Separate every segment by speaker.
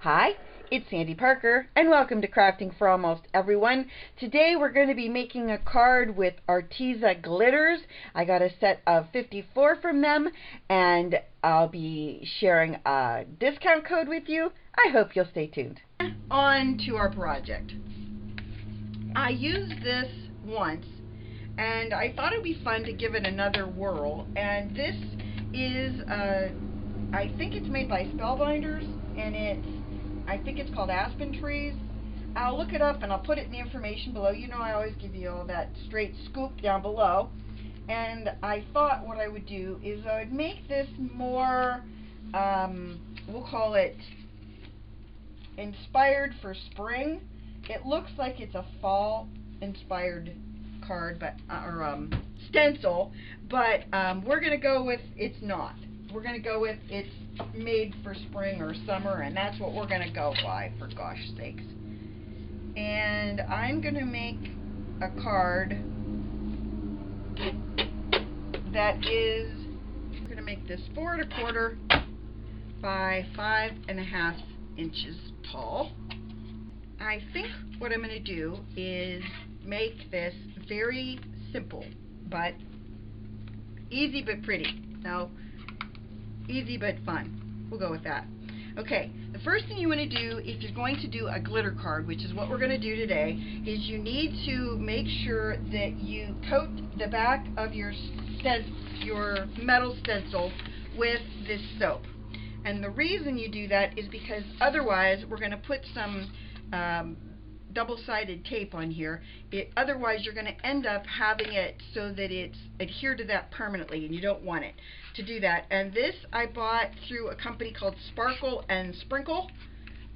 Speaker 1: Hi, it's Sandy Parker, and welcome to Crafting for Almost Everyone. Today we're going to be making a card with Arteza glitters. I got a set of 54 from them, and I'll be sharing a discount code with you. I hope you'll stay tuned. On to our project. I used this once, and I thought it would be fun to give it another whirl, and this is, I think it's made by Spellbinders, and I think it's called Aspen Trees. I'll look it up and I'll put it in the information below. You know I always give you all that straight scoop down below. And I thought what I would do is I would make this more, we'll call it inspired for spring. It looks like it's a fall inspired card, but or stencil, but we're going to go with it's not. We're going to go with it's made for spring or summer, and that's what we're going to go by, for gosh sakes. And I'm going to make a card that is, we're going to make this 4 1/4 by 5 1/2 inches tall. I think what I'm going to do is make this very simple, but easy but pretty. No, easy but fun. We'll go with that. Okay, the first thing you want to do if you're going to do a glitter card, which is what we're going to do today, is you need to make sure that you coat the back of your metal stencil with this soap. And the reason you do that is because otherwise we're going to put some double-sided tape on here. Otherwise you're going to end up having it so that it's adhered to that permanently, and you don't want it to do that. And this I bought through a company called Sparkle and Sprinkle.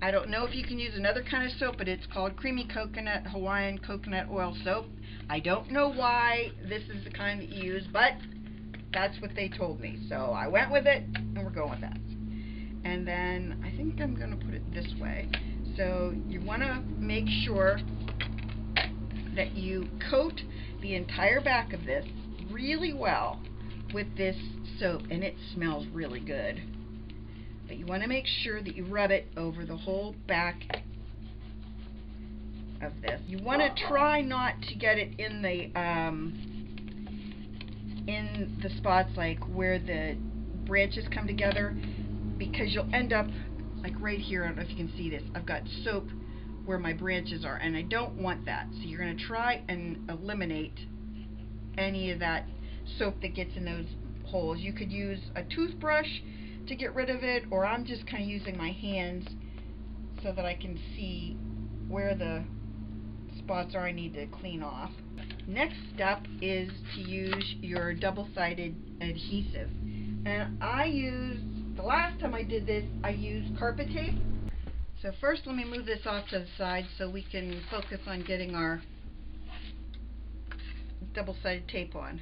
Speaker 1: I don't know if you can use another kind of soap, but it's called Creamy Coconut Hawaiian Coconut Oil Soap. I don't know why this is the kind that you use, but that's what they told me, so I went with it, and we're going with that. And then I think I'm going to put it this way. So you want to make sure that you coat the entire back of this really well with this soap, and it smells really good. But you want to make sure that you rub it over the whole back of this. You want to try not to get it in the spots like where the branches come together, because you'll end up like right here. I don't know if you can see this. I've got soap where my branches are, and I don't want that. So you're going to try and eliminate any of that soap that gets in those holes. You could use a toothbrush to get rid of it, or I'm just kind of using my hands so that I can see where the spots are I need to clean off. Next step is to use your double-sided adhesive. And the last time I did this, I used carpet tape. So first let me move this off to the side so we can focus on getting our double-sided tape on.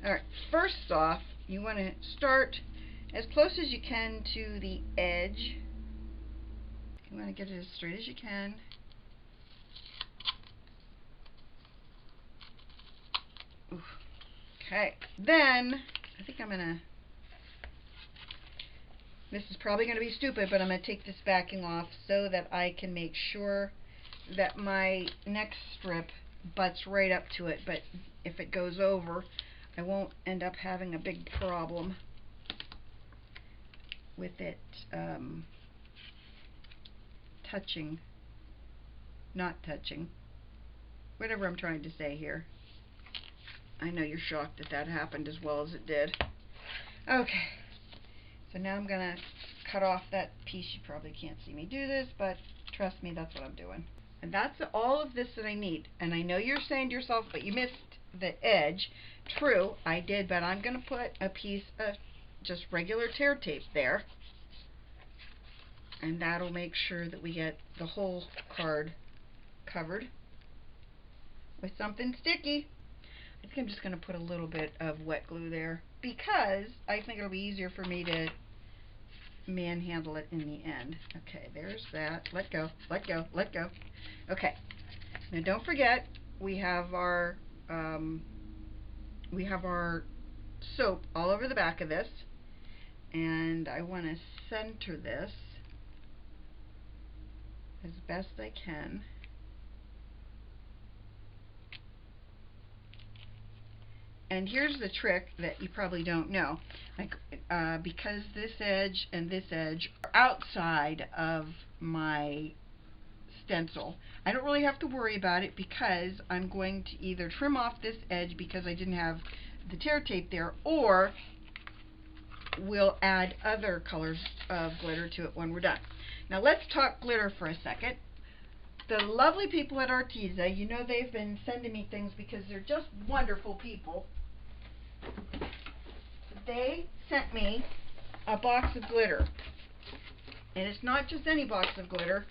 Speaker 1: Alright, first off, you want to start as close as you can to the edge. You want to get it as straight as you can. Oof. Okay, then I think I'm going to, this is probably going to be stupid, but I'm going to take this backing off so that I can make sure that my next strip butts right up to it. But if it goes over, I won't end up having a big problem with it not touching. Whatever I'm trying to say here. I know you're shocked that that happened as well as it did. Okay. So now I'm going to cut off that piece. You probably can't see me do this, but trust me, that's what I'm doing. And that's all of this that I need. And I know you're saying to yourself, but you missed the edge. True, I did, but I'm going to put a piece of just regular tear tape there. And that'll make sure that we get the whole card covered with something sticky. I think I'm just going to put a little bit of wet glue there, because I think it'll be easier for me to manhandle it in the end. Okay, there's that. Let go, let go, let go. Okay, now don't forget we have our soap all over the back of this, and I want to center this as best I can. And here's the trick that you probably don't know. Like, because this edge and this edge are outside of my stencil, I don't really have to worry about it because I'm going to either trim off this edge because I didn't have the tear tape there, or we'll add other colors of glitter to it when we're done. Now let's talk glitter for a second. The lovely people at Arteza, you know they've been sending me things because they're just wonderful people. They sent me a box of glitter. And it's not just any box of glitter.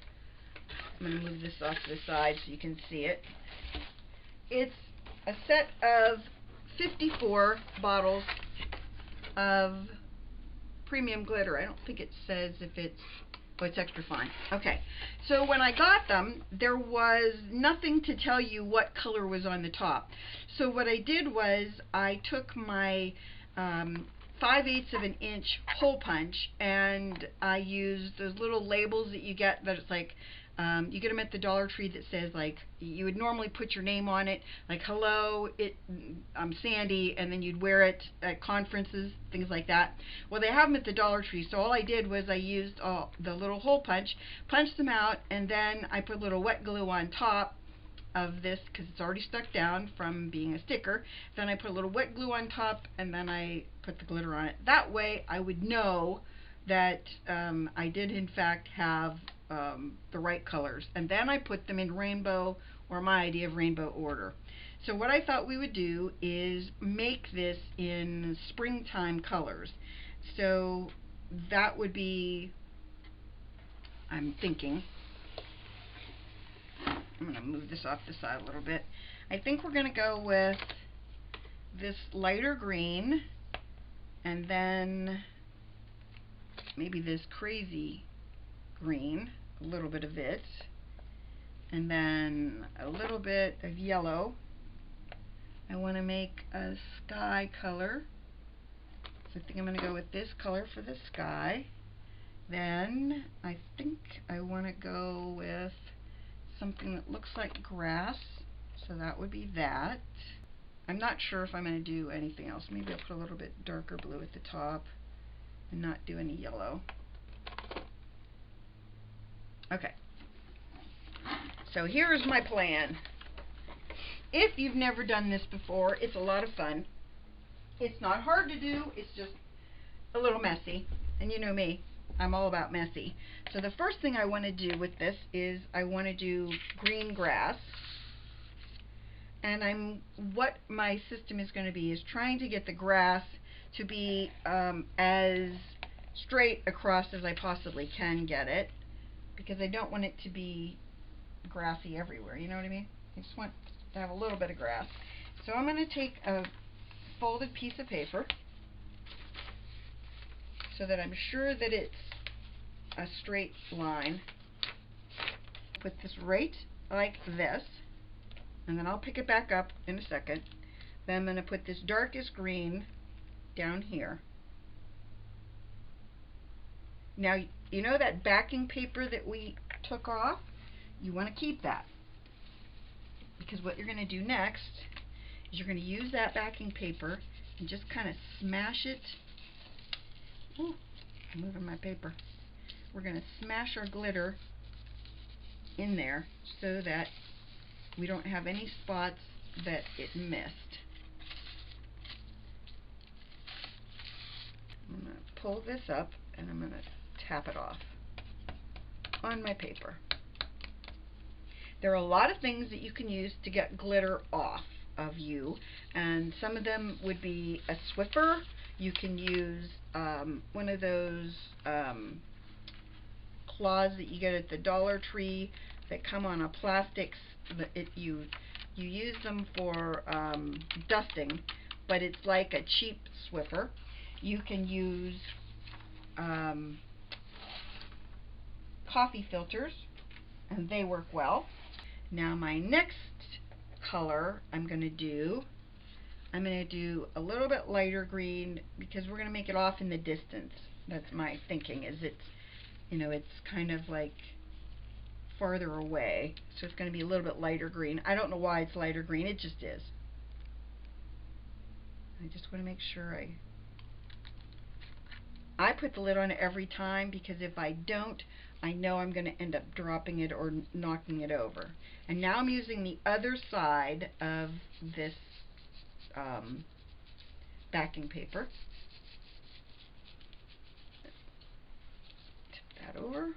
Speaker 1: I'm going to move this off to the side so you can see it. It's a set of 54 bottles of premium glitter. I don't think it says if it's, oh, it's extra fine. Okay, so when I got them, there was nothing to tell you what color was on the top. So what I did was I took my 5/8 of an inch hole punch, and I used those little labels that you get that it's like, you get them at the Dollar Tree that says, like, you would normally put your name on it, like, hello, I'm Sandy, and then you'd wear it at conferences, things like that. Well, they have them at the Dollar Tree, so all I did was I used the little hole punch, punched them out, and then I put a little wet glue on top of this because it's already stuck down from being a sticker. Then I put a little wet glue on top, and then I put the glitter on it. That way I would know that I did in fact have the right colors, and then I put them in rainbow, or my idea of rainbow order. So what I thought we would do is make this in springtime colors. So that would be, I'm thinking, I'm going to move this off the side a little bit. I think we're going to go with this lighter green, and then maybe this crazy green, a little bit of it, and then a little bit of yellow. I want to make a sky color, so I think I'm going to go with this color for the sky. Then I think I want to go with something that looks like grass, so that would be that. I'm not sure if I'm going to do anything else. Maybe I'll put a little bit darker blue at the top and not do any yellow. Okay, so here's my plan. If you've never done this before, it's a lot of fun. It's not hard to do, it's just a little messy. And you know me, I'm all about messy. So the first thing I want to do with this is I want to do green grass. And what my system is going to be is trying to get the grass to be as straight across as I possibly can get it, because I don't want it to be grassy everywhere, you know what I mean? I just want to have a little bit of grass. So I'm going to take a folded piece of paper so that I'm sure that it's a straight line. Put this right like this, and then I'll pick it back up in a second. Then I'm going to put this darkest green down here. Now, you know that backing paper that we took off? You want to keep that, because what you're going to do next is you're going to use that backing paper and just kind of smash it. Ooh, I'm moving my paper. We're going to smash our glitter in there so that we don't have any spots that it missed. I'm going to pull this up and I'm going to tap it off on my paper. There are a lot of things that you can use to get glitter off of you, and some of them would be a Swiffer. You can use one of those claws that you get at the Dollar Tree that come on a plastic. You use them for dusting, but it's like a cheap Swiffer. You can use coffee filters, and they work well. Now my next color I'm going to do a little bit lighter green, because we're going to make it off in the distance. That's my thinking, is it's, you know, it's kind of like farther away, so it's going to be a little bit lighter green. I don't know why it's lighter green, it just is. I just want to make sure I put the lid on it every time, because if I don't, I know I'm going to end up dropping it or knocking it over. And now I'm using the other side of this backing paper. Tip that over.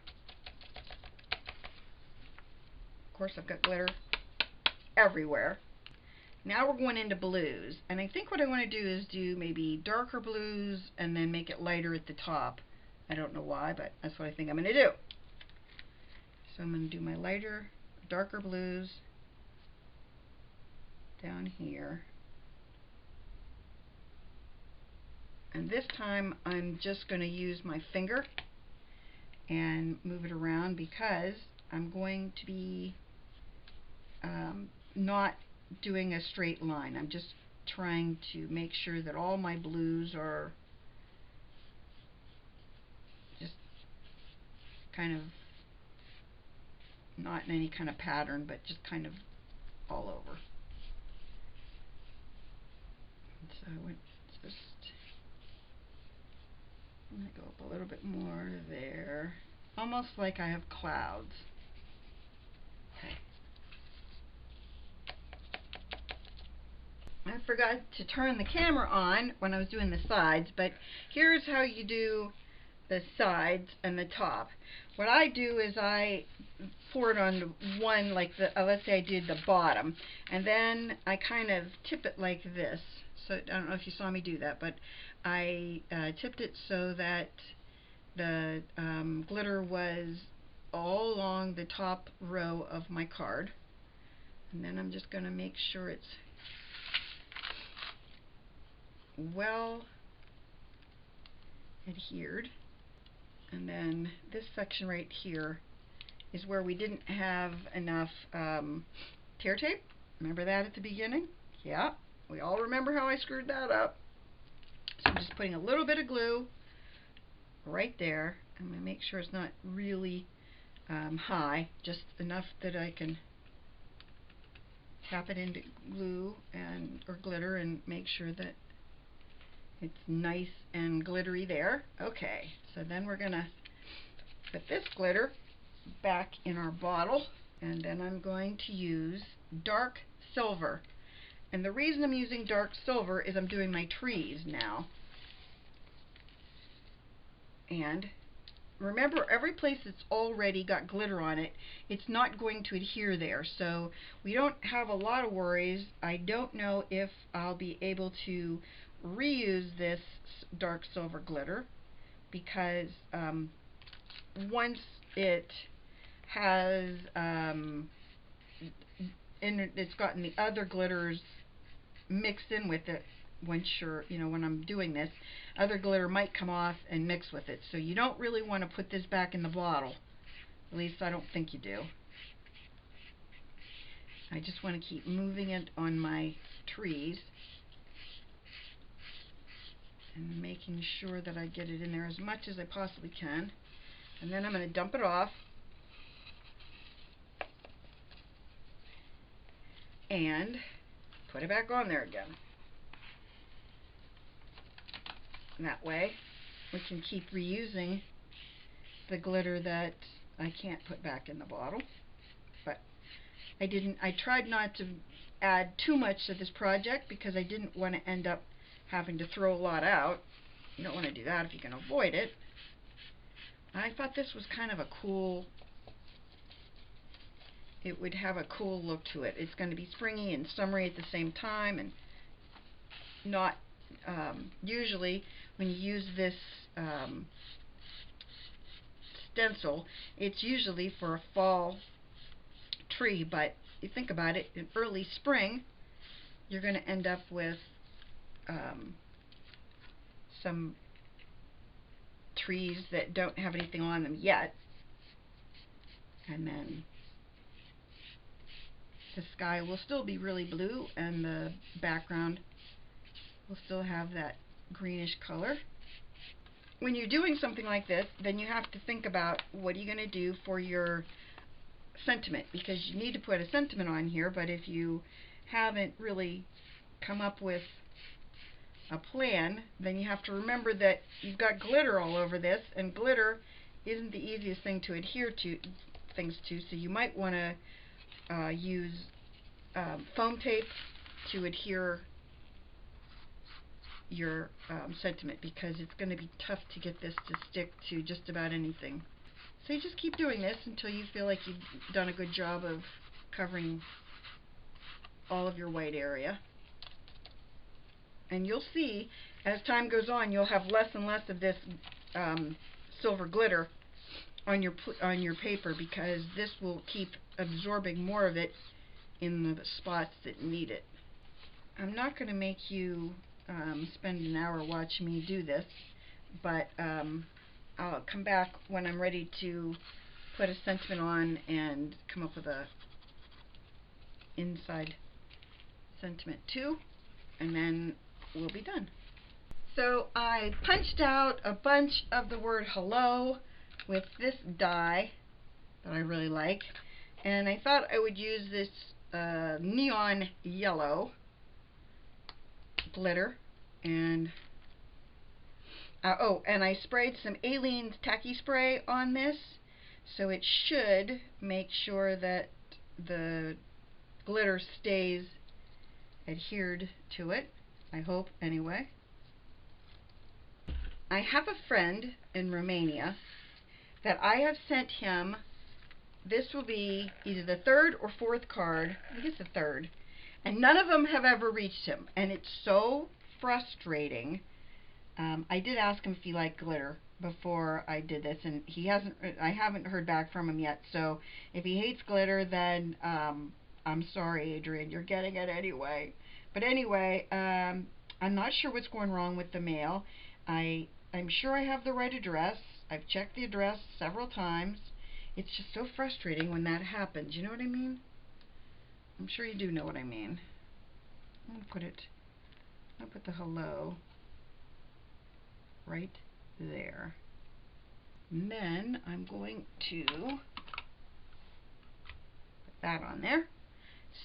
Speaker 1: Of course, I've got glitter everywhere. Now we're going into blues, and I think what I want to do is do maybe darker blues and then make it lighter at the top. I don't know why, but that's what I think I'm going to do. So I'm going to do my lighter, darker blues down here. And this time I'm just going to use my finger and move it around, because I'm going to be not doing a straight line. I'm just trying to make sure that all my blues are just kind of not in any kind of pattern, but just kind of all over. And so I went just, I'm going to go up a little bit more there, almost like I have clouds. Okay. I forgot to turn the camera on when I was doing the sides, but here's how you do the sides and the top. What I do is I pour it on one, like the let's say I did the bottom, and then I kind of tip it like this. So I don't know if you saw me do that, but I tipped it so that the glitter was all along the top row of my card. And then I'm just going to make sure it's well adhered. And then this section right here is where we didn't have enough tear tape. Remember that at the beginning? Yeah, we all remember how I screwed that up. So I'm just putting a little bit of glue right there. I'm going to make sure it's not really high, just enough that I can tap it into glue or glitter and make sure that it's nice and glittery there. Okay, so then we're going to put this glitter back in our bottle, and then I'm going to use dark silver. And the reason I'm using dark silver is I'm doing my trees now. And remember, every place that's already got glitter on it, it's not going to adhere there. So we don't have a lot of worries. I don't know if I'll be able to reuse this dark silver glitter, because once it has it's gotten the other glitters mixed in with it, when I'm doing this, other glitter might come off and mix with it. So you don't really want to put this back in the bottle. At least I don't think you do. I just want to keep moving it on my trees and making sure that I get it in there as much as I possibly can. And then I'm going to dump it off and put it back on there again. And that way we can keep reusing the glitter that I can't put back in the bottle. But I tried not to add too much to this project, because I didn't want to end up having to throw a lot out. You don't want to do that if you can avoid it. I thought this was kind of a cool, it would have a cool look to it. It's going to be springy and summery at the same time, and not usually when you use this stencil, it's usually for a fall tree, but you think about it, in early spring you're going to end up with some trees that don't have anything on them yet, and then the sky will still be really blue and the background will still have that greenish color. When you're doing something like this, then you have to think about what are you going to do for your sentiment, because you need to put a sentiment on here, but if you haven't really come up with a plan, then you have to remember that you've got glitter all over this, and glitter isn't the easiest thing to adhere to things to, so you might want to use foam tape to adhere your sentiment, because it's going to be tough to get this to stick to just about anything. So you just keep doing this until you feel like you've done a good job of covering all of your white area. And you'll see, as time goes on, you'll have less and less of this silver glitter on your paper, because this will keep absorbing more of it in the spots that need it. I'm not going to make you spend an hour watching me do this, but I'll come back when I'm ready to put a sentiment on and come up with a inside sentiment too, and then we'll be done. So I punched out a bunch of the word hello with this dye that I really like, and I thought I would use this neon yellow glitter, and and I sprayed some Aleene's tacky spray on this, so it should make sure that the glitter stays adhered to it. I hope, anyway. I have a friend in Romania that I have sent him, this will be either the third or fourth card, I think it's the third, and none of them have ever reached him, and it's so frustrating. I did ask him if he liked glitter before I did this, and I haven't heard back from him yet, so if he hates glitter, then I'm sorry, Adrian, you're getting it anyway. But anyway, I'm not sure what's going wrong with the mail. I'm sure I have the right address. I've checked the address several times. It's just so frustrating when that happens. You know what I mean? I'm sure you do know what I mean. I'm going to put the hello right there. And then I'm going to put that on there.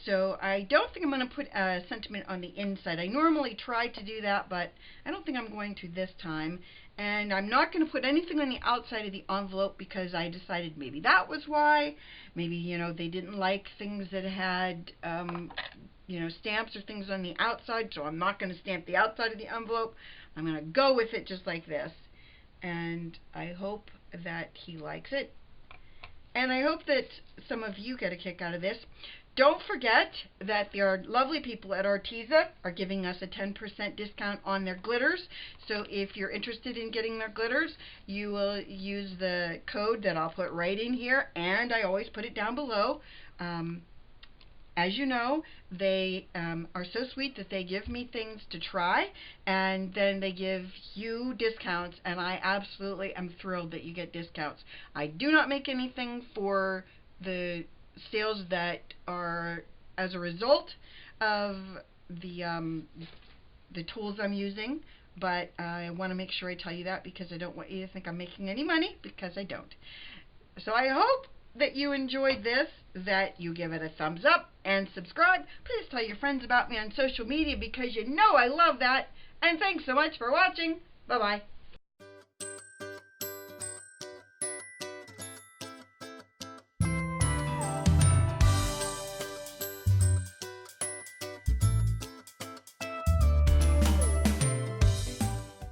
Speaker 1: So I don't think I'm going to put a sentiment on the inside. I normally try to do that, but I don't think I'm going to this time. And I'm not going to put anything on the outside of the envelope, because I decided maybe that was why. Maybe, you know, they didn't like things that had, you know, stamps or things on the outside, so I'm not going to stamp the outside of the envelope. I'm going to go with it just like this. And I hope that he likes it. And I hope that some of you get a kick out of this. Don't forget that the lovely people at Arteza are giving us a 10% discount on their glitters. So if you're interested in getting their glitters, you will use the code that I'll put right in here, and I always put it down below. As you know, they are so sweet that they give me things to try, and then they give you discounts, and I absolutely am thrilled that you get discounts. I do not make anything for the sales that are as a result of the tools I'm using, but I want to make sure I tell you that, because I don't want you to think I'm making any money, because I don't. So I hope that you enjoyed this, that you give it a thumbs up and subscribe. Please tell your friends about me on social media, because you know I love that. And thanks so much for watching. Bye-bye.